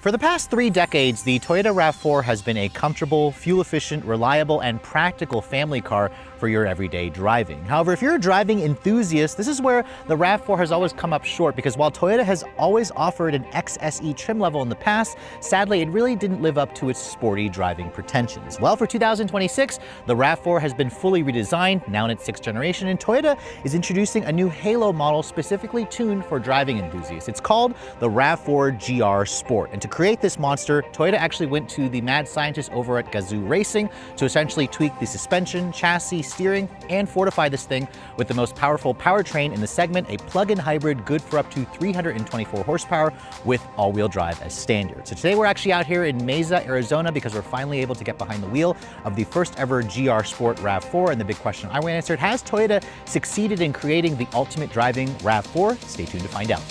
For the past 3 decades, the Toyota RAV4 has been a comfortable, fuel-efficient, reliable, and practical family car for your everyday driving. However, if you're a driving enthusiast, this is where the RAV4 has always come up short, because while Toyota has always offered an XSE trim level in the past, sadly, it really didn't live up to its sporty driving pretensions. Well, for 2026, the RAV4 has been fully redesigned, now in its 6th generation, and Toyota is introducing a new Halo model specifically tuned for driving enthusiasts. It's called the RAV4 GR Sport, and to create this monster, Toyota actually went to the mad scientists over at Gazoo Racing to essentially tweak the suspension, chassis, steering, and fortify this thing with the most powerful powertrain in the segment, a plug-in hybrid good for up to 324 horsepower with all-wheel drive as standard. So today we're actually out here in Mesa, Arizona, because we're finally able to get behind the wheel of the first ever GR Sport RAV4, and the big question I answered, has Toyota succeeded in creating the ultimate driving RAV4? Stay tuned to find out.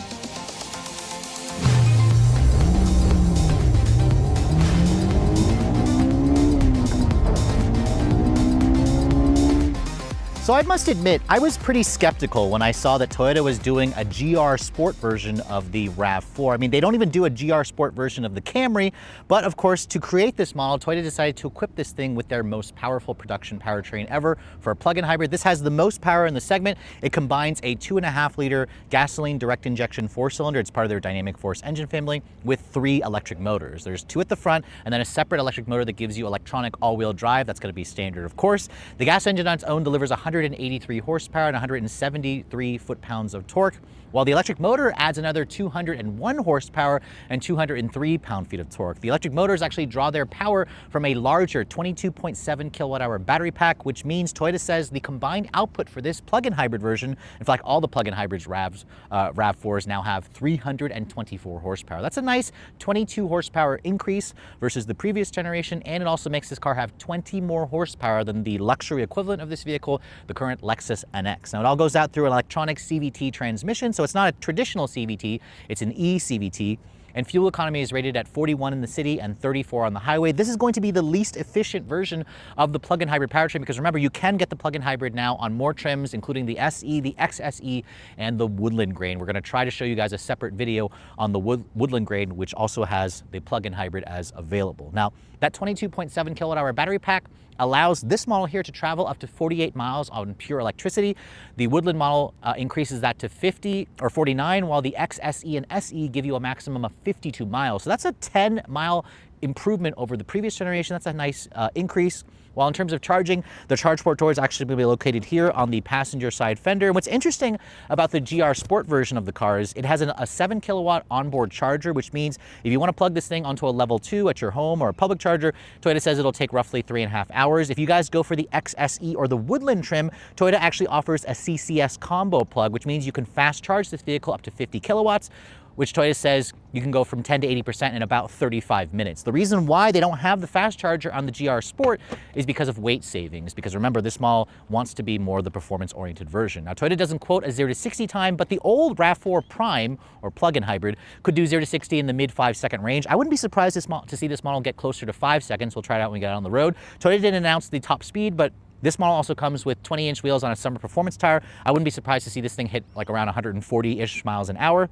So I must admit, I was pretty skeptical when I saw that Toyota was doing a GR Sport version of the RAV4. I mean, they don't even do a GR Sport version of the Camry, but of course, to create this model, Toyota decided to equip this thing with their most powerful production powertrain ever for a plug-in hybrid. This has the most power in the segment. It combines a 2.5-liter gasoline direct injection 4-cylinder. It's part of their Dynamic Force engine family with 3 electric motors. There's 2 at the front and then a separate electric motor that gives you electronic all-wheel drive. That's going to be standard, of course. The gas engine on its own delivers 183 horsepower and 173 foot-pounds of torque, while the electric motor adds another 201 horsepower and 203 pound-feet of torque. The electric motors actually draw their power from a larger 22.7 kilowatt-hour battery pack, which means Toyota says the combined output for this plug-in hybrid version, in fact, all the plug-in hybrids RAV4s now have 324 horsepower. That's a nice 22 horsepower increase versus the previous generation, and it also makes this car have 20 more horsepower than the luxury equivalent of this vehicle, the current Lexus NX. Now, it all goes out through an electronic CVT transmission, so it's not a traditional CVT, it's an e-CVT, and fuel economy is rated at 41 in the city and 34 on the highway. This is going to be the least efficient version of the plug-in hybrid powertrain, because remember, you can get the plug-in hybrid now on more trims, including the SE, the XSE, and the Woodland Grain. We're going to try to show you guys a separate video on the Woodland Grain, which also has the plug-in hybrid as available. Now, that 22.7 kilowatt-hour battery pack allows this model here to travel up to 48 miles on pure electricity. The Woodland model increases that to 50 or 49, while the XSE and SE give you a maximum of 52 miles. So that's a 10-mile improvement over the previous generation. That's a nice increase. While in terms of charging, the charge port door is actually going to be located here on the passenger side fender. And what's interesting about the GR Sport version of the car is it has a 7 kilowatt onboard charger, which means if you want to plug this thing onto a level 2 at your home or a public charger, Toyota says it'll take roughly 3.5 hours. If you guys go for the XSE or the Woodland trim, Toyota actually offers a CCS combo plug, which means you can fast charge this vehicle up to 50 kilowatts, which Toyota says you can go from 10 to 80% in about 35 minutes. The reason why they don't have the fast charger on the GR Sport is because of weight savings, because remember, this model wants to be more the performance-oriented version. Now, Toyota doesn't quote a 0 to 60 time, but the old RAV4 Prime, or plug-in hybrid, could do 0 to 60 in the mid 5-second range. I wouldn't be surprised to see this model get closer to 5 seconds. We'll try it out when we get out on the road. Toyota didn't announce the top speed, but this model also comes with 20-inch wheels on a summer performance tire. I wouldn't be surprised to see this thing hit like around 140-ish miles an hour.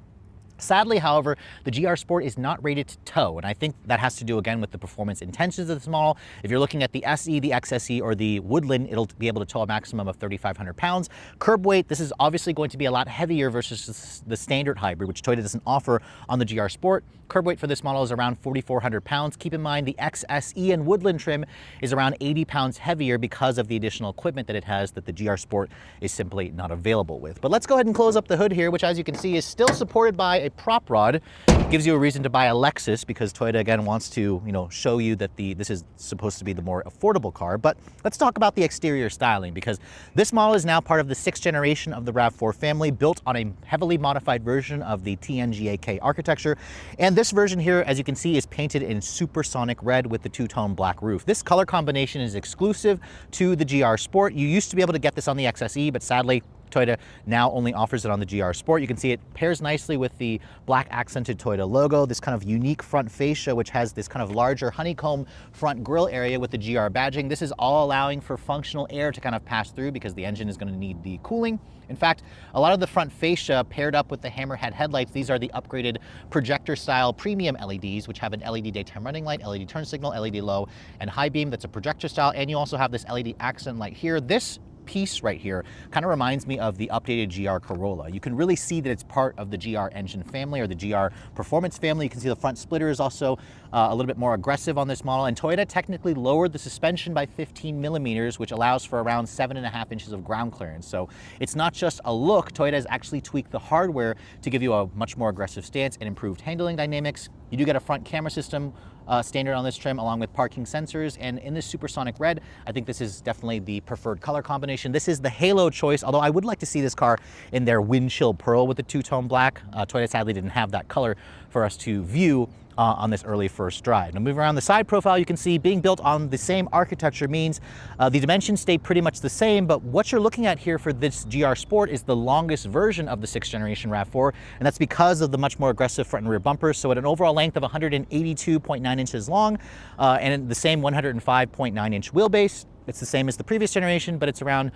Sadly, however, the GR Sport is not rated to tow, and I think that has to do again with the performance intentions of this model. If you're looking at the SE, the XSE, or the Woodland, it'll be able to tow a maximum of 3,500 pounds. Curb weight, this is obviously going to be a lot heavier versus the standard hybrid, which Toyota doesn't offer on the GR Sport. Curb weight for this model is around 4,400 pounds. Keep in mind the XSE and Woodland trim is around 80 pounds heavier because of the additional equipment that it has that the GR Sport is simply not available with. But let's go ahead and close up the hood here, which, as you can see, is still supported by a prop rod. Gives you a reason to buy a Lexus, because Toyota again wants to, show you that this is supposed to be the more affordable car. But let's talk about the exterior styling, because this model is now part of the 6th generation of the RAV4 family, built on a heavily modified version of the TNGA-K architecture. And this version here, as you can see, is painted in supersonic red with the 2-tone black roof. This color combination is exclusive to the GR Sport. You used to be able to get this on the XSE, but sadly, Toyota now only offers it on the GR Sport. You can see it pairs nicely with the black accented Toyota logo, this kind of unique front fascia, which has this kind of larger honeycomb front grille area with the GR badging. This is all allowing for functional air to kind of pass through because the engine is going to need the cooling. In fact, a lot of the front fascia paired up with the hammerhead headlights, these are the upgraded projector style premium LEDs, which have an LED daytime running light, LED turn signal, LED low and high beam. That's a projector style. And you also have this LED accent light here. This piece right here kind of reminds me of the updated GR Corolla. You can really see that it's part of the GR engine family or the GR performance family. You can see the front splitter is also a little bit more aggressive on this model, and Toyota technically lowered the suspension by 15 millimeters, which allows for around 7.5 inches of ground clearance. So it's not just a look, Toyota has actually tweaked the hardware to give you a much more aggressive stance and improved handling dynamics. You do get a front camera system standard on this trim, along with parking sensors, and in this supersonic red, I think this is definitely the preferred color combination. This is the halo choice, although I would like to see this car in their windshield pearl with the two-tone black. Toyota sadly didn't have that color for us to view on this early first drive. Now moving around the side profile, you can see being built on the same architecture means the dimensions stay pretty much the same, but what you're looking at here for this GR Sport is the longest version of the 6th generation RAV4, and that's because of the much more aggressive front and rear bumpers. So at an overall length of 182.9 inches long and the same 105.9 inch wheelbase, it's the same as the previous generation, but it's around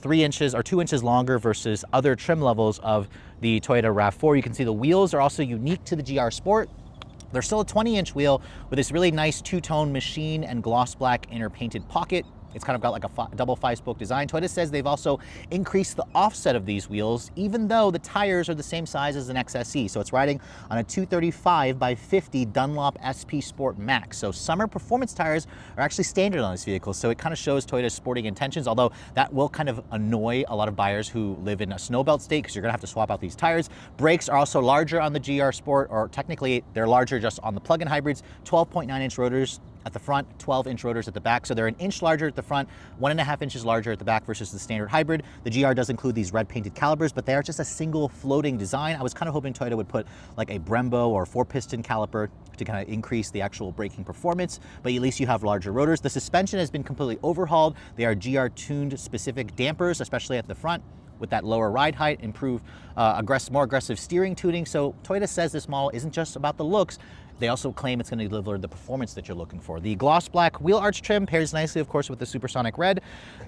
3 inches or 2 inches longer versus other trim levels of the Toyota RAV4. You can see the wheels are also unique to the GR Sport. They're still a 20-inch wheel with this really nice two-tone machine and gloss black inner painted pocket. It's kind of got like a double 5-spoke design. Toyota says they've also increased the offset of these wheels, even though the tires are the same size as an XSE. So it's riding on a 235 by 50 Dunlop SP Sport Max. So summer performance tires are actually standard on this vehicle. So it kind of shows Toyota's sporting intentions, although that will kind of annoy a lot of buyers who live in a snowbelt state because you're gonna have to swap out these tires. Brakes are also larger on the GR Sport, or technically they're larger just on the plug-in hybrids, 12.9-inch rotors at the front, 12-inch rotors at the back. So they're an inch larger at the front, 1.5 inches larger at the back versus the standard hybrid. The GR does include these red painted calipers, but they are just a single floating design. I was kind of hoping Toyota would put like a Brembo or 4-piston caliper to kind of increase the actual braking performance, but at least you have larger rotors. The suspension has been completely overhauled. They are GR tuned specific dampers, especially at the front, with that lower ride height, improve more aggressive steering tuning. So Toyota says this model isn't just about the looks, they also claim it's going to deliver the performance that you're looking for. The gloss black wheel arch trim pairs nicely, of course, with the supersonic red.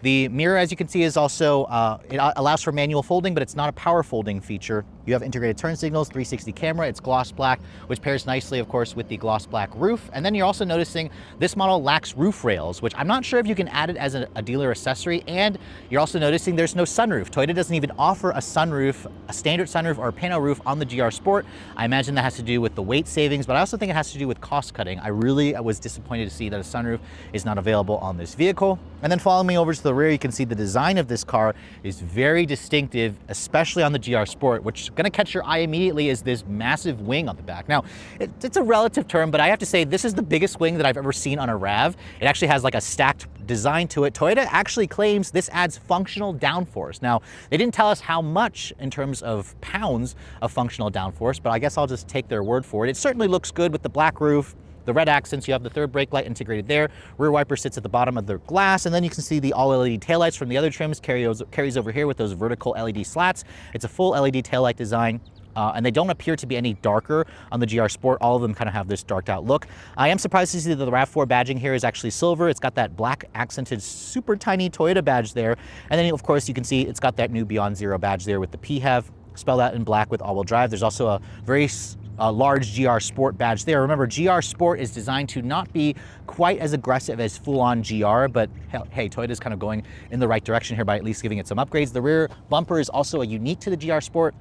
The mirror, as you can see, is also, it allows for manual folding, but it's not a power folding feature. You have integrated turn signals, 360 camera, it's gloss black, which pairs nicely, of course, with the gloss black roof. And then you're also noticing this model lacks roof rails, which I'm not sure if you can add it as a dealer accessory. And you're also noticing there's no sunroof. Toyota doesn't even offer a sunroof, a standard sunroof or a pano roof on the GR Sport. I imagine that has to do with the weight savings, but I also think it has to do with cost cutting. I was disappointed to see that a sunroof is not available on this vehicle. And then following me over to the rear, you can see the design of this car is very distinctive, especially on the GR Sport, which gonna catch your eye immediately is this massive wing on the back. Now, it's a relative term, but I have to say this is the biggest wing that I've ever seen on a RAV. It actually has like a stacked design to it. Toyota actually claims this adds functional downforce. Now, they didn't tell us how much in terms of pounds of functional downforce, but I guess I'll just take their word for it. It certainly looks good with the black roof, the red accents. You have the third brake light integrated there. Rear wiper sits at the bottom of the glass, and then you can see the all LED taillights from the other trims carries over here with those vertical LED slats. It's a full LED taillight design. And they don't appear to be any darker on the GR Sport. All of them kind of have this darked out look. I am surprised to see that the RAV4 badging here is actually silver. It's got that black accented super tiny Toyota badge there. And then of course you can see it's got that new Beyond Zero badge there with the PHEV spelled out in black with all-wheel drive. There's also a very large GR Sport badge there. Remember, GR Sport is designed to not be quite as aggressive as full-on GR, but hey, Toyota's kind of going in the right direction here by at least giving it some upgrades. The rear bumper is also unique to the GR Sport.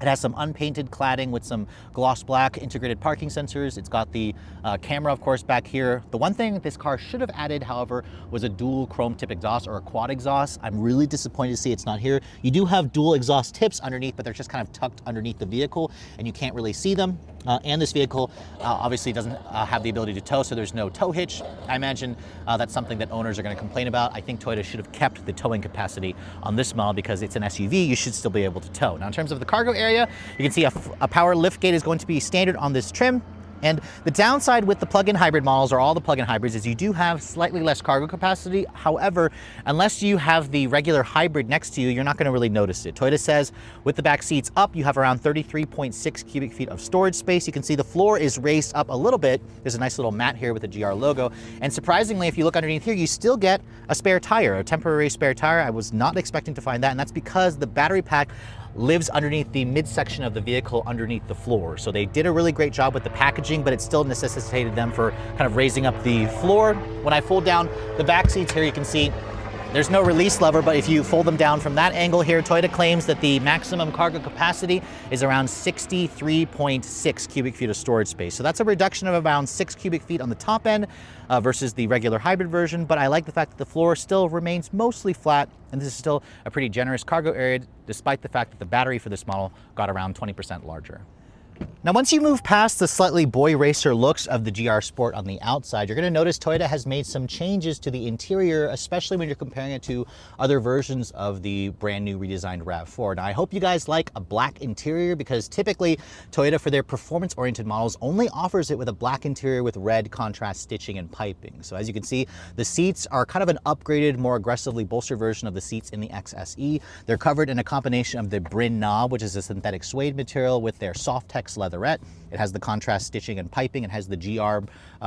It has some unpainted cladding with some gloss black integrated parking sensors. It's got the camera, of course, back here. The one thing this car should have added, however, was a dual chrome tip exhaust or a quad exhaust. I'm really disappointed to see it's not here. You do have dual exhaust tips underneath, but they're just kind of tucked underneath the vehicle and you can't really see them. And this vehicle obviously doesn't have the ability to tow, so there's no tow hitch. I imagine that's something that owners are going to complain about. I think Toyota should have kept the towing capacity on this model because it's an SUV, you should still be able to tow. Now in terms of the cargo area, you can see a power lift gate is going to be standard on this trim. And the downside with the plug-in hybrid models, or all the plug-in hybrids, is you do have slightly less cargo capacity. However, unless you have the regular hybrid next to you, you're not going to really notice it. Toyota says with the back seats up, you have around 33.6 cubic feet of storage space. You can see the floor is raised up a little bit. There's a nice little mat here with the GR logo. And surprisingly, if you look underneath here, you still get a spare tire, a temporary spare tire. I was not expecting to find that, and that's because the battery pack lives underneath the midsection of the vehicle, underneath the floor. So they did a really great job with the packaging, but it still necessitated them for kind of raising up the floor. When I fold down the back seats here, you can see there's no release lever, but if you fold them down from that angle here, Toyota claims that the maximum cargo capacity is around 63.6 cubic feet of storage space. So that's a reduction of around 6 cubic feet on the top end versus the regular hybrid version. But I like the fact that the floor still remains mostly flat, and this is still a pretty generous cargo area, despite the fact that the battery for this model got around 20% larger. Now, once you move past the slightly boy racer looks of the GR Sport on the outside, you're going to notice Toyota has made some changes to the interior, especially when you're comparing it to other versions of the brand new redesigned RAV4. Now, I hope you guys like a black interior, because typically Toyota, for their performance-oriented models, only offers it with a black interior with red contrast stitching and piping. So as you can see, the seats are kind of an upgraded, more aggressively bolstered version of the seats in the XSE. They're covered in a combination of the Brin knob, which is a synthetic suede material, with their Softex leatherette. It has the contrast stitching and piping. It has the GR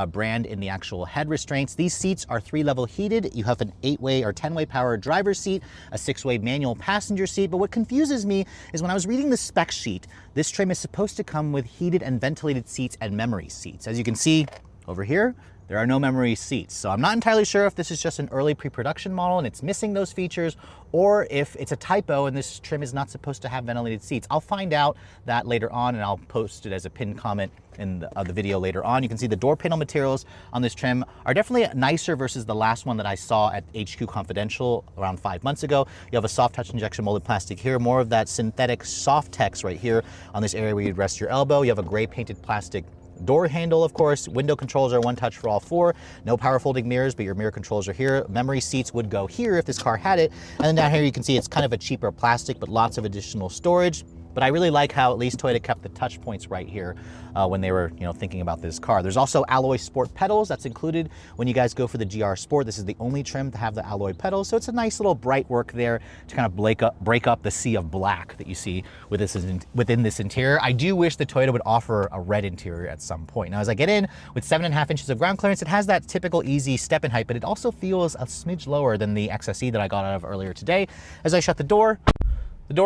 brand in the actual head restraints. These seats are 3-level heated. You have an 8-way or 10-way power driver's seat, a 6-way manual passenger seat. But what confuses me is when I was reading the spec sheet, this trim is supposed to come with heated and ventilated seats and memory seats. As you can see over here, there are no memory seats. So I'm not entirely sure if this is just an early pre-production model and it's missing those features, or if it's a typo and this trim is not supposed to have ventilated seats. I'll find out that later on, and I'll post it as a pinned comment in the video later on. You can see the door panel materials on this trim are definitely nicer versus the last one that I saw at HQ Confidential around 5 months ago. You have a soft touch injection molded plastic here, more of that synthetic Softex right here on this area where you'd rest your elbow. You have a gray painted plastic door handle, of course. Window controls are one touch for all four. No power folding mirrors, but your mirror controls are here. Memory seats would go here if this car had it. And then down here you can see it's kind of a cheaper plastic, but lots of additional storage. But I really like how at least Toyota kept the touch points right here when they were, thinking about this car. There's also alloy sport pedals that's included when you guys go for the GR Sport. This is the only trim to have the alloy pedals, so it's a nice little bright work there to kind of break up the sea of black that you see with within this interior. I do wish that Toyota would offer a red interior at some point. Now, as I get in with 7.5 inches of ground clearance, it has that typical easy step-in height, but it also feels a smidge lower than the XSE that I got out of earlier today. As I shut the door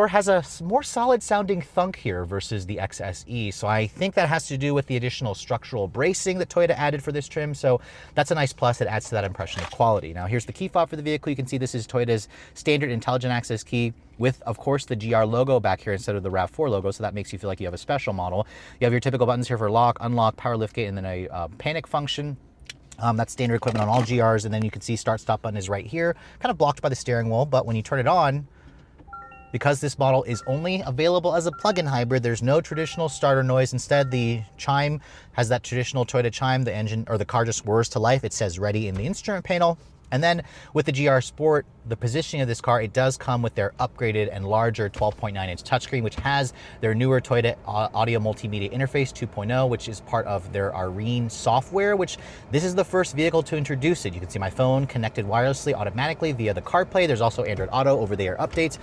has a more solid sounding thunk here versus the XSE. So I think that has to do with the additional structural bracing that Toyota added for this trim. So that's a nice plus that adds to that impression of quality. Now here's the key fob for the vehicle. You can see this is Toyota's standard intelligent access key with, of course, the GR logo back here instead of the RAV4 logo. So that makes you feel like you have a special model. You have your typical buttons here for lock, unlock, power liftgate, and then a panic function. That's standard equipment on all GRs. And then you can see start stop button is right here, kind of blocked by the steering wheel. But when you turn it on, because this model is only available as a plug-in hybrid, there's no traditional starter noise. Instead, the chime has that traditional Toyota chime. The engine or the car just whirs to life. It says ready in the instrument panel. And then with the GR Sport, the positioning of this car, it does come with their upgraded and larger 12.9-inch touchscreen, which has their newer Toyota Audio Multimedia Interface 2.0, which is part of their Arene software, which this is the first vehicle to introduce it. You can see my phone connected wirelessly automatically via the CarPlay. There's also Android Auto over-the-air updates.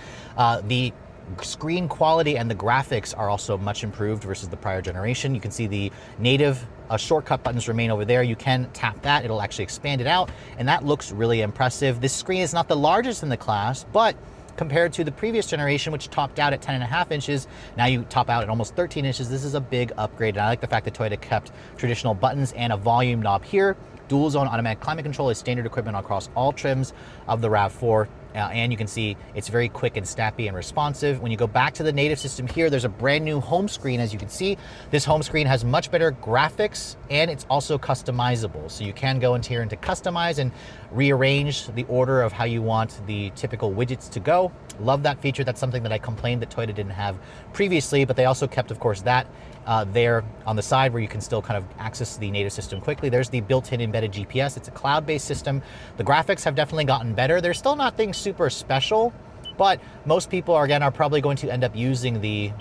The screen quality and the graphics are also much improved versus the prior generation. You can see the native shortcut buttons remain over there. You can tap that, it'll actually expand it out, and that looks really impressive. This screen is not the largest in the class, but compared to the previous generation, which topped out at 10.5 inches, now you top out at almost 13 inches. This is a big upgrade, and I like the fact that Toyota kept traditional buttons and a volume knob here. Dual zone automatic climate control is standard equipment across all trims of the RAV4. And you can see it's very quick and snappy and responsive. When you go back to the native system here, there's a brand new home screen. As you can see, this home screen has much better graphics, and it's also customizable. So you can go into here into customize and rearrange the order of how you want the typical widgets to go. Love that feature. That's something that I complained that Toyota didn't have previously, but they also kept, of course, that there on the side where you can still kind of access the native system quickly. There's the built-in embedded GPS. It's a cloud-based system. The graphics have definitely gotten better. They're still not things super special, but most people are probably going to end up using the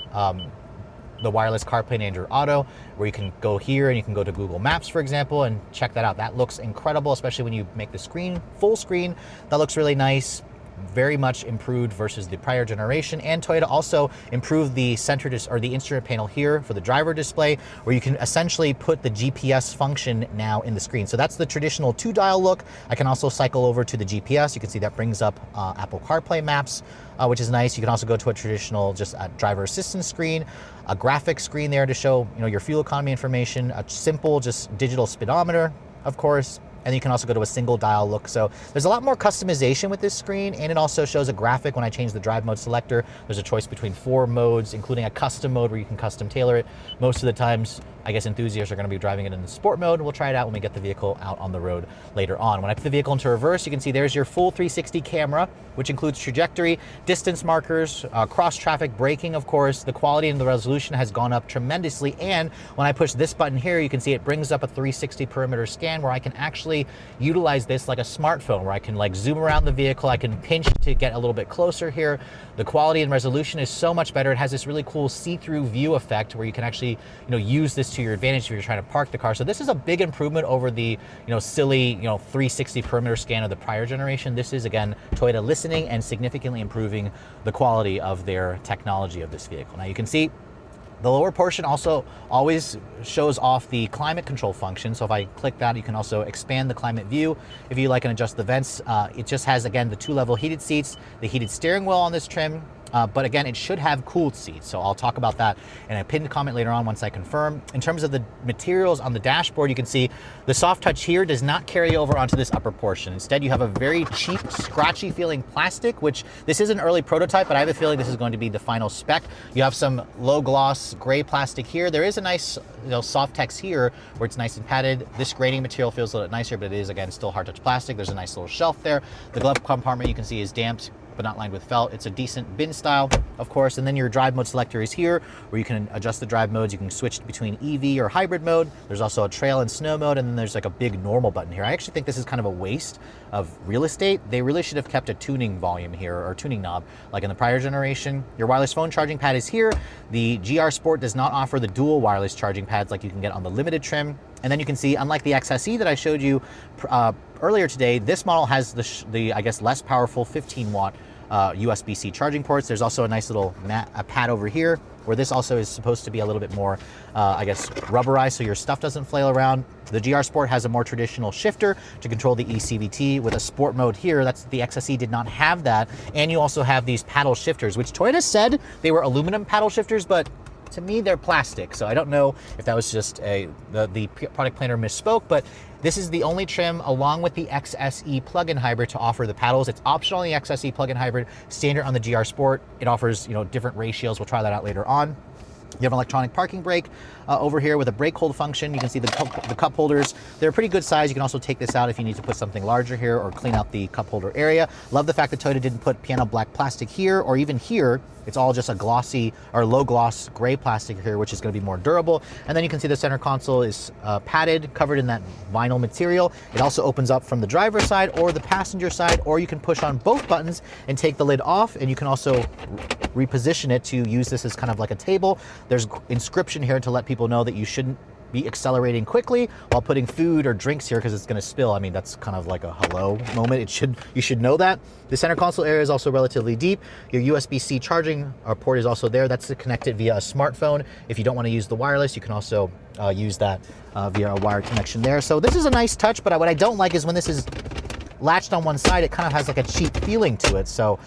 the wireless CarPlay and Android Auto, where you can go here and you can go to Google Maps, for example, and check that out. That looks incredible, especially when you make the screen full screen. That looks really nice. Very much improved versus the prior generation. And Toyota also improved the the instrument panel here for the driver display, where you can essentially put the GPS function now in the screen. So that's the traditional 2-dial look. I can also cycle over to the GPS. You can see that brings up Apple CarPlay maps, which is nice. You can also go to a traditional just driver assistance screen, a graphic screen there to show your fuel economy information, a simple just digital speedometer, of course. And you can also go to a single dial look. So there's a lot more customization with this screen, and it also shows a graphic when I change the drive mode selector. There's a choice between 4 modes, including a custom mode where you can custom tailor it. Most of the times, I guess enthusiasts are going to be driving it in the sport mode. We'll try it out when we get the vehicle out on the road later on. When I put the vehicle into reverse, you can see there's your full 360 camera, which includes trajectory, distance markers, cross-traffic braking, of course. The quality and the resolution has gone up tremendously. And when I push this button here, you can see it brings up a 360 perimeter scan where I can actually utilize this like a smartphone, where I can like zoom around the vehicle. I can pinch to get a little bit closer here. The quality and resolution is so much better. It has this really cool see-through view effect where you can actually, use this to your advantage if you're trying to park the car. So this is a big improvement over the, silly, 360 perimeter scan of the prior generation. This is, again, Toyota listening and significantly improving the quality of their technology of this vehicle. Now you can see the lower portion also always shows off the climate control function. So if I click that, you can also expand the climate view if you like and adjust the vents. It just has, again, the 2-level heated seats, the heated steering wheel on this trim. But again, it should have cooled seats. So I'll talk about that in a pinned comment later on once I confirm. In terms of the materials on the dashboard, you can see the soft touch here does not carry over onto this upper portion. Instead, you have a very cheap, scratchy feeling plastic, which this is an early prototype, but I have a feeling this is going to be the final spec. You have some low gloss gray plastic here. There is a nice soft text here where it's nice and padded. This grading material feels a little bit nicer, but it is, again, still hard touch plastic. There's a nice little shelf there. The glove compartment you can see is damped, but not lined with felt. It's a decent bin style, of course. And then your drive mode selector is here, where you can adjust the drive modes. You can switch between EV or hybrid mode. There's also a trail and snow mode, and then there's like a big normal button here. I actually think this is kind of a waste of real estate. They really should have kept a tuning volume here, or tuning knob, like in the prior generation. Your wireless phone charging pad is here. The GR Sport does not offer the dual wireless charging pads like you can get on the limited trim. And then you can see, unlike the XSE that I showed you earlier today, this model has the I guess, less powerful 15-watt USB-C charging ports. There's also a nice little pad over here, where this also is supposed to be a little bit more, I guess, rubberized so your stuff doesn't flail around. The GR Sport has a more traditional shifter to control the eCVT with a sport mode here. That's the XSE did not have that. And you also have these paddle shifters, which Toyota said they were aluminum paddle shifters, but to me, they're plastic. So I don't know if that was just the product planner misspoke, but this is the only trim along with the XSE plug-in hybrid to offer the paddles. It's optional on the XSE plug-in hybrid, standard on the GR Sport. It offers, different ratios. We'll try that out later on. You have an electronic parking brake over here with a brake hold function. You can see the cup holders. They're a pretty good size. You can also take this out if you need to put something larger here or clean out the cup holder area. Love the fact that Toyota didn't put piano black plastic here or even here. It's all just a glossy or low gloss gray plastic here, which is going to be more durable. And then you can see the center console is padded, covered in that vinyl material. It also opens up from the driver's side or the passenger side, or you can push on both buttons and take the lid off, and you can also reposition it to use this as kind of like a table. There's inscription here to let people know that you shouldn't be accelerating quickly while putting food or drinks here because it's going to spill. I mean, that's kind of like a hello moment. You should know that. The center console area is also relatively deep. Your USB-C charging port is also there. That's connected via a smartphone. If you don't want to use the wireless, you can also use that via a wired connection there. So this is a nice touch, but what I don't like is when this is latched on one side, it kind of has like a cheap feeling to it. So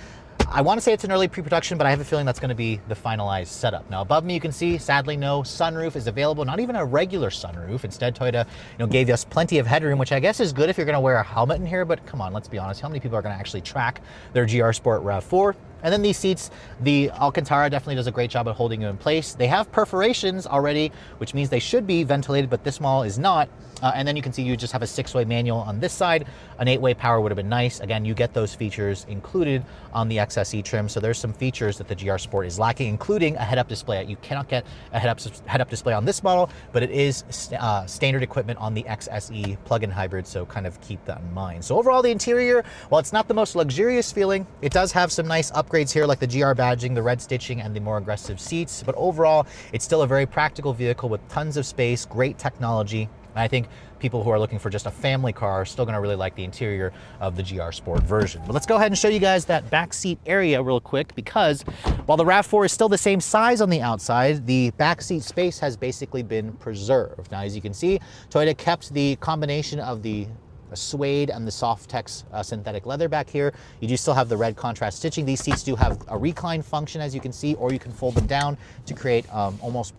I want to say it's an early pre-production, but I have a feeling that's going to be the finalized setup. Now above me, you can see, sadly, no sunroof is available, not even a regular sunroof. Instead, Toyota gave us plenty of headroom, which I guess is good if you're going to wear a helmet in here, but come on, let's be honest. How many people are going to actually track their GR Sport RAV4? And then these seats, the Alcantara definitely does a great job of holding you in place. They have perforations already, which means they should be ventilated, but this model is not. And then you can see you just have a 6-way manual on this side. An 8-way power would have been nice. Again, you get those features included on the XSE trim. So there's some features that the GR Sport is lacking, including a head-up display. You cannot get a head-up display on this model, but it is standard equipment on the XSE plug-in hybrid, so kind of keep that in mind. So overall, the interior, while it's not the most luxurious feeling, it does have some nice upgrades here like the GR badging, the red stitching, and the more aggressive seats. But overall, it's still a very practical vehicle with tons of space, great technology. And I think people who are looking for just a family car are still gonna really like the interior of the GR Sport version. But let's go ahead and show you guys that back seat area real quick, because while the RAV4 is still the same size on the outside, the back seat space has basically been preserved. Now, as you can see, Toyota kept the combination of the suede and the Softex synthetic leather back here. You do still have the red contrast stitching. These seats do have a recline function, as you can see, or you can fold them down to create almost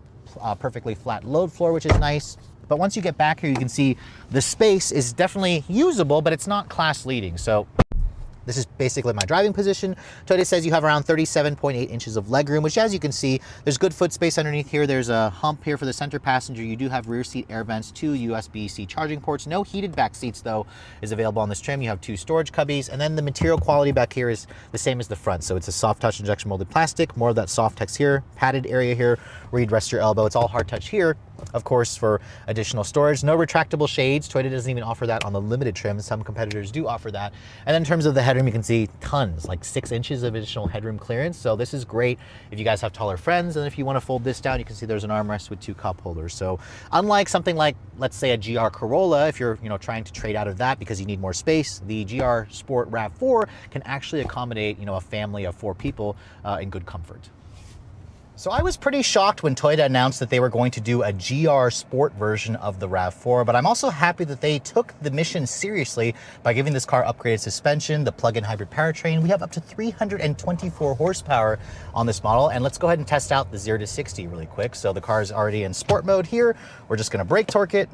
perfectly flat load floor, which is nice. But once you get back here, you can see the space is definitely usable, but it's not class leading. So this is basically my driving position. Toyota says you have around 37.8 inches of legroom, which, as you can see, there's good foot space underneath here. There's a hump here for the center passenger. You do have rear seat air vents, 2 USB-C charging ports. No heated back seats, though, is available on this trim. You have 2 storage cubbies, and then the material quality back here is the same as the front. So it's a soft touch injection molded plastic, more of that Softex here, padded area here where you'd rest your elbow. It's all hard touch here, of course, for additional storage. No retractable shades. Toyota doesn't even offer that on the limited trim. Some competitors do offer that. And then in terms of the headroom, you can see tons, like 6 inches of additional headroom clearance. So this is great if you guys have taller friends. And if you want to fold this down, you can see there's an armrest with 2 cup holders. So unlike something like, let's say, a GR Corolla, if you're trying to trade out of that because you need more space, the GR Sport RAV4 can actually accommodate a family of 4 people in good comfort. So I was pretty shocked when Toyota announced that they were going to do a GR Sport version of the RAV4, but I'm also happy that they took the mission seriously by giving this car upgraded suspension, the plug-in hybrid powertrain. We have up to 324 horsepower on this model, and let's go ahead and test out the 0 to 60 really quick. So the car is already in sport mode here. We're just gonna brake torque it.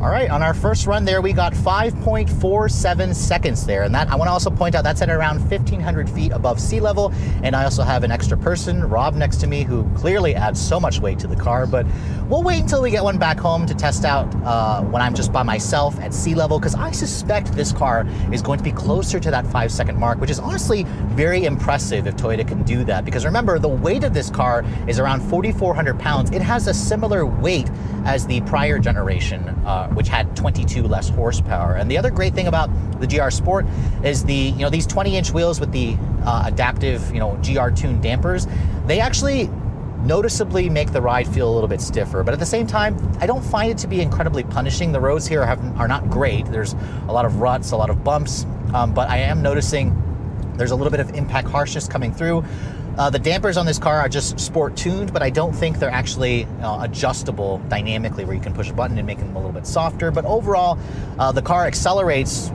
All right, on our first run there, we got 5.47 seconds there. And that, I wanna also point out, that's at around 1,500 feet above sea level. And I also have an extra person, Rob, next to me, who clearly adds so much weight to the car. But we'll wait until we get one back home to test out when I'm just by myself at sea level, because I suspect this car is going to be closer to that 5-second mark, which is honestly very impressive if Toyota can do that. Because remember, the weight of this car is around 4,400 pounds. It has a similar weight as the prior generation, which had 22 less horsepower. And the other great thing about the GR Sport is the, these 20-inch wheels with the adaptive, GR tuned dampers, they actually noticeably make the ride feel a little bit stiffer. But at the same time, I don't find it to be incredibly punishing. The roads here are not great. There's a lot of ruts, a lot of bumps, but I am noticing there's a little bit of impact harshness coming through. The dampers on this car are just sport tuned, but I don't think they're actually adjustable dynamically where you can push a button and make them a little bit softer. But overall, the car accelerates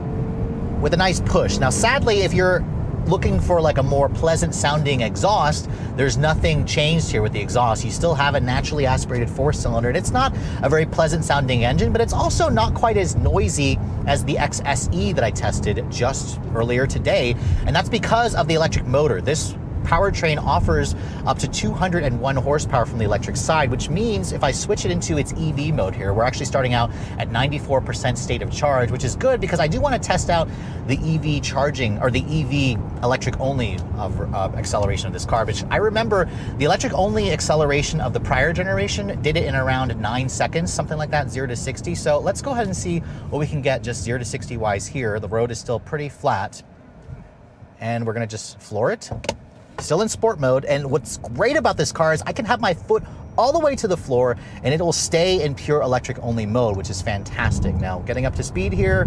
with a nice push. Now, sadly, if you're looking for like a more pleasant sounding exhaust, there's nothing changed here with the exhaust. You still have a naturally aspirated 4-cylinder, and it's not a very pleasant sounding engine, but it's also not quite as noisy as the XSE that I tested just earlier today. And that's because of the electric motor. This powertrain offers up to 201 horsepower from the electric side, which means if I switch it into its EV mode here, we're actually starting out at 94% state of charge, which is good because I do want to test out the EV charging, or the EV electric only acceleration of this car, which I remember the electric only acceleration of the prior generation did it in around 9 seconds, something like that, 0 to 60. So let's go ahead and see what we can get just 0 to 60 wise here. The road is still pretty flat, and we're gonna just floor it. Still in sport mode, and what's great about this car is I can have my foot all the way to the floor and it will stay in pure electric only mode, which is fantastic. Now, getting up to speed here,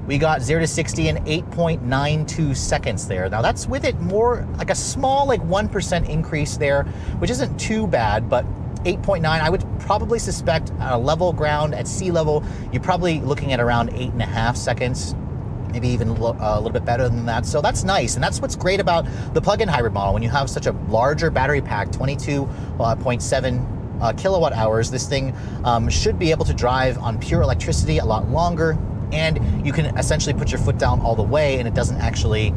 we got 0 to 60 in 8.92 seconds there. Now that's with it more like a small 1% increase there, which isn't too bad, but 8.9, I would probably suspect at a level ground at sea level, you're probably looking at around 8.5 seconds. Maybe even a little bit better than that. So that's nice. And that's what's great about the plug-in hybrid model. When you have such a larger battery pack, 22.7 kilowatt hours, this thing should be able to drive on pure electricity a lot longer. And you can essentially put your foot down all the way and it doesn't actually,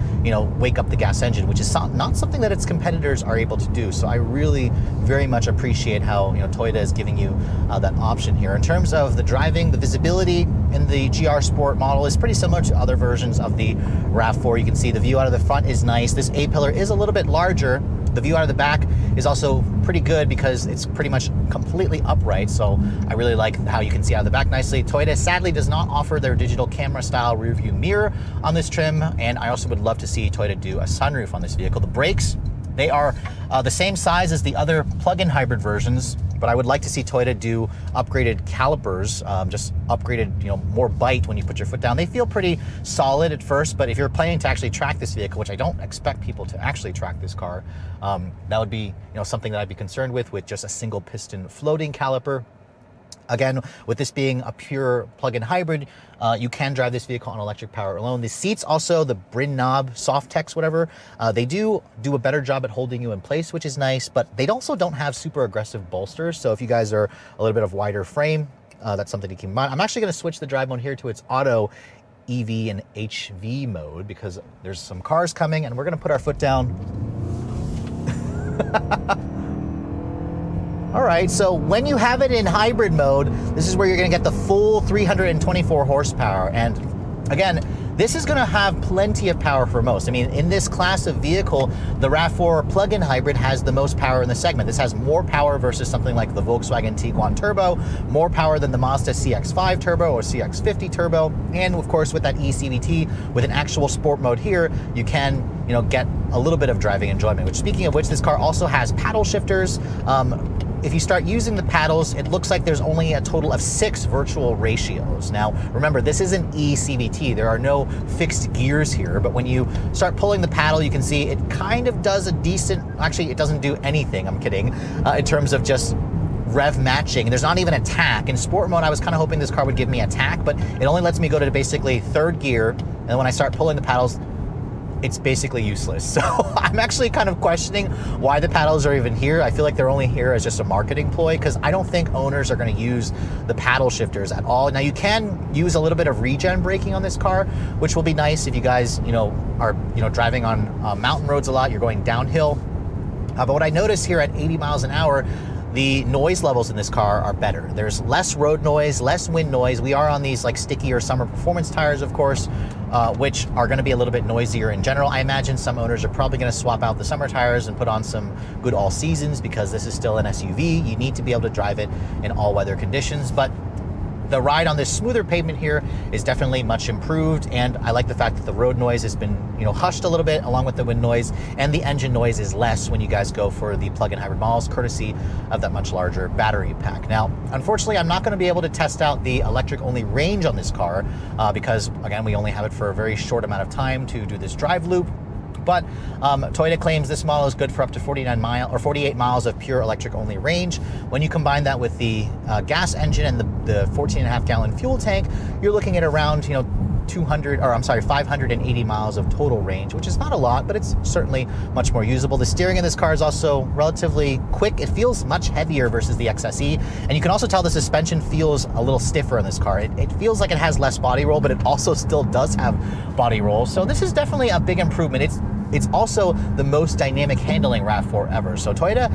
wake up the gas engine, which is not something that its competitors are able to do. So I really very much appreciate how, Toyota is giving you that option here. In terms of the driving, the visibility in the GR Sport model is pretty similar to other versions of the RAV4. You can see the view out of the front is nice. This A-pillar is a little bit larger, The view out of the back is also pretty good because it's pretty much completely upright, so I really like how you can see out of the back nicely. Toyota sadly does not offer their digital camera style rear view mirror on this trim, and I also would love to see Toyota do a sunroof on this vehicle. The brakes, they are the same size as the other plug-in hybrid versions, but I would like to see Toyota do upgraded calipers, just upgraded, more bite when you put your foot down. They feel pretty solid at first, but if you're planning to actually track this vehicle, which I don't expect people to actually track this car, that would be, something that I'd be concerned with just a single piston floating caliper. Again, with this being a pure plug-in hybrid, you can drive this vehicle on electric power alone. The seats also, the Brin knob, Softex, whatever, they do a better job at holding you in place, which is nice, but they also don't have super aggressive bolsters. So if you guys are a little bit of wider frame, that's something to keep in mind. I'm actually gonna switch the drive mode here to its auto EV and HV mode because there's some cars coming and we're gonna put our foot down. All right, so when you have it in hybrid mode, this is where you're gonna get the full 324 horsepower. And again, this is gonna have plenty of power for most. I mean, in this class of vehicle, the RAV4 plug-in hybrid has the most power in the segment. This has more power versus something like the Volkswagen Tiguan Turbo, more power than the Mazda CX-5 Turbo or CX-50 Turbo. And of course, with that eCVT, with an actual sport mode here, you can get a little bit of driving enjoyment, which speaking of which, this car also has paddle shifters. If you start using the paddles, it looks like there's only a total of 6 virtual ratios. Now, remember, this is an eCVT. There are no fixed gears here, but when you start pulling the paddle, you can see it kind of does a decent, actually, it doesn't do anything, I'm kidding, in terms of just rev matching. There's not even a tack. In sport mode, I was kind of hoping this car would give me a tack, but it only lets me go to basically 3rd gear, and when I start pulling the paddles, it's basically useless. So I'm actually kind of questioning why the paddles are even here. I feel like they're only here as just a marketing ploy because I don't think owners are going to use the paddle shifters at all. Now you can use a little bit of regen braking on this car, which will be nice if you guys, are, driving on mountain roads a lot, you're going downhill. But what I noticed here at 80 miles an hour, the noise levels in this car are better. There's less road noise, less wind noise. We are on these like stickier summer performance tires, of course, which are gonna be a little bit noisier in general. I imagine some owners are probably gonna swap out the summer tires and put on some good all seasons because this is still an SUV. You need to be able to drive it in all weather conditions, but the ride on this smoother pavement here is definitely much improved, and I like the fact that the road noise has been, hushed a little bit along with the wind noise, and the engine noise is less when you guys go for the plug-in hybrid models, courtesy of that much larger battery pack. Now, unfortunately, I'm not going to be able to test out the electric-only range on this car because, again, we only have it for a very short amount of time to do this drive loop. But Toyota claims this model is good for up to 48 miles of pure electric only range. When you combine that with the gas engine and the 14.5 gallon fuel tank, you're looking at around 580 miles of total range, which is not a lot, but it's certainly much more usable. The steering in this car is also relatively quick. It feels much heavier versus the XSE, and you can also tell the suspension feels a little stiffer in this car. It feels like it has less body roll, but it also still does have body roll. So this is definitely a big improvement. It's also the most dynamic handling RAV4 ever. So Toyota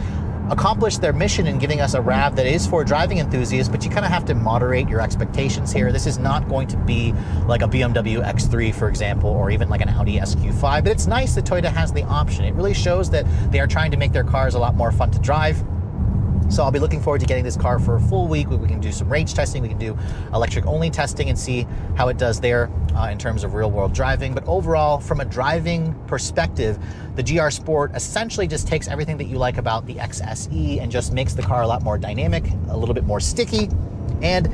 accomplished their mission in giving us a RAV that is for driving enthusiasts, but you kind of have to moderate your expectations here. This is not going to be like a BMW X3, for example, or even like an Audi SQ5, but it's nice that Toyota has the option. It really shows that they are trying to make their cars a lot more fun to drive. So I'll be looking forward to getting this car for a full week. We can do some range testing, we can do electric only testing and see how it does there in terms of real world driving. But overall, from a driving perspective, the GR Sport essentially just takes everything that you like about the XSE and just makes the car a lot more dynamic, a little bit more sticky, and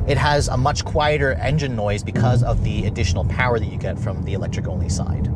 it has a much quieter engine noise because of the additional power that you get from the electric only side.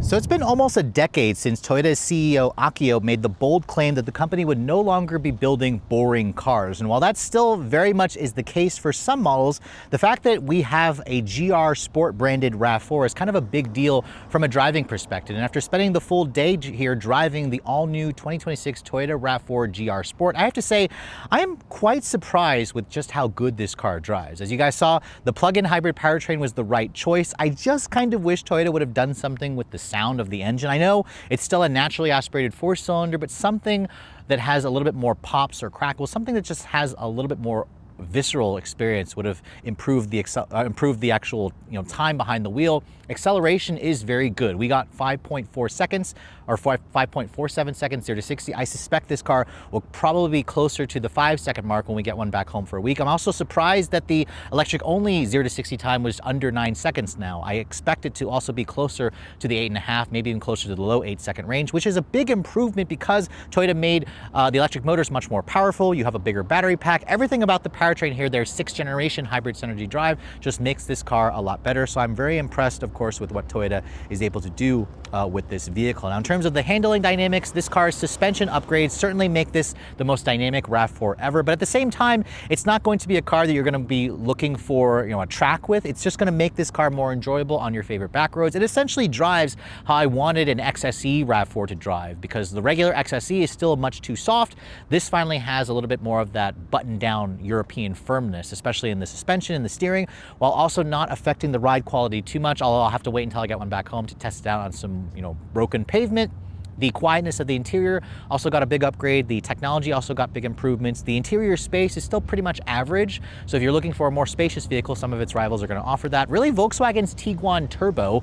So it's been almost a decade since Toyota's CEO Akio made the bold claim that the company would no longer be building boring cars. And while that still very much is the case for some models, the fact that we have a GR Sport branded RAV4 is kind of a big deal from a driving perspective. And after spending the full day here driving the all-new 2026 Toyota RAV4 GR Sport, I have to say I am quite surprised with just how good this car drives. As you guys saw, the plug-in hybrid powertrain was the right choice. I just kind of wish Toyota would have done something with the sound of the engine. I know it's still a naturally aspirated 4-cylinder, but something that has a little bit more pops or crackles, something that just has a little bit more visceral experience, would have improved the actual time behind the wheel. Acceleration is very good. We got 5.4 seconds or 5.47 seconds 0 to 60. I suspect this car will probably be closer to the 5-second mark when we get one back home for a week. I'm also surprised that the electric only 0 to 60 time was under 9 seconds now. I expect it to also be closer to the 8.5, maybe even closer to the low 8-second range, which is a big improvement because Toyota made the electric motors much more powerful. You have a bigger battery pack. Everything about the powertrain here, their 6th generation hybrid synergy drive, just makes this car a lot better. So I'm very impressed, of course, with what Toyota is able to do with this vehicle. Now, in terms of the handling dynamics, this car's suspension upgrades certainly make this the most dynamic RAV4 ever. But at the same time, it's not going to be a car that you're going to be looking for, a track with. It's just going to make this car more enjoyable on your favorite back roads. It essentially drives how I wanted an XSE RAV4 to drive, because the regular XSE is still much too soft. This finally has a little bit more of that button-down European firmness, especially in the suspension and the steering, while also not affecting the ride quality too much, although I'll have to wait until I get one back home to test it out on some broken pavement. The quietness of the interior also got a big upgrade. The technology also got big improvements. The interior space is still pretty much average. So if you're looking for a more spacious vehicle, some of its rivals are going to offer that. Really, Volkswagen's Tiguan Turbo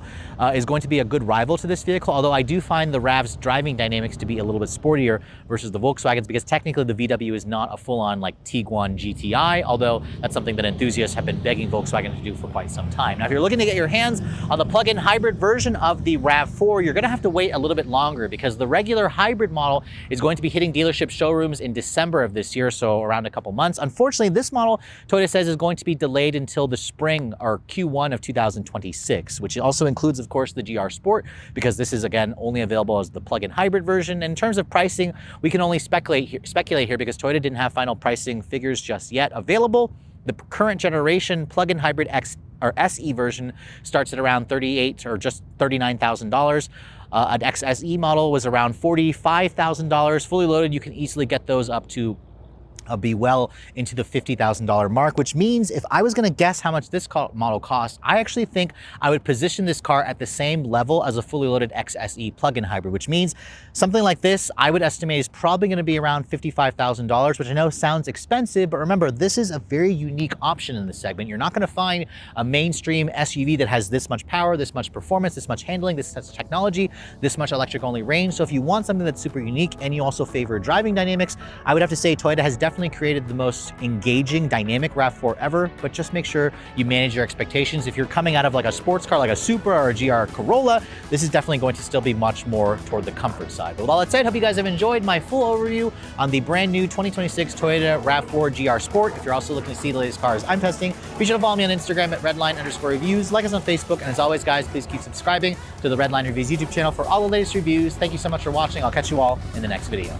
is going to be a good rival to this vehicle, although I do find the RAV's driving dynamics to be a little bit sportier versus the Volkswagens, because technically the VW is not a full-on like Tiguan GTI, although that's something that enthusiasts have been begging Volkswagen to do for quite some time. Now, if you're looking to get your hands on the plug-in hybrid version of the RAV4, you're going to have to wait a little bit longer, because the regular hybrid model is going to be hitting dealership showrooms in December of this year, so around a couple months. Unfortunately, this model, Toyota says, is going to be delayed until the spring or Q1 of 2026, which also includes, of course, the GR Sport, because this is, again, only available as the plug-in hybrid version. And in terms of pricing, we can only speculate here because Toyota didn't have final pricing figures just yet available. The current generation plug-in hybrid X or SE version starts at around $38,000 or just $39,000. An XSE model was around $45,000. Fully loaded, you can easily get those up to be well into the $50,000 mark, which means if I was going to guess how much this model costs, I actually think I would position this car at the same level as a fully loaded XSE plug-in hybrid, which means something like this I would estimate is probably going to be around $55,000, which I know sounds expensive, but remember, this is a very unique option in this segment. You're not going to find a mainstream SUV that has this much power, this much performance, this much handling, this much technology, this much electric only range. So if you want something that's super unique and you also favor driving dynamics, I would have to say Toyota has definitely created the most engaging dynamic RAV4 ever, but just make sure you manage your expectations. If you're coming out of like a sports car like a Supra or a GR Corolla, this is definitely going to still be much more toward the comfort side. But with all that said, hope you guys have enjoyed my full overview on the brand new 2026 Toyota RAV4 GR Sport. If you're also looking to see the latest cars I'm testing, be sure to follow me on Instagram at redline_reviews, like us on Facebook, and as always, guys, please keep subscribing to the Redline Reviews YouTube channel for all the latest reviews. Thank you so much for watching. I'll catch you all in the next video.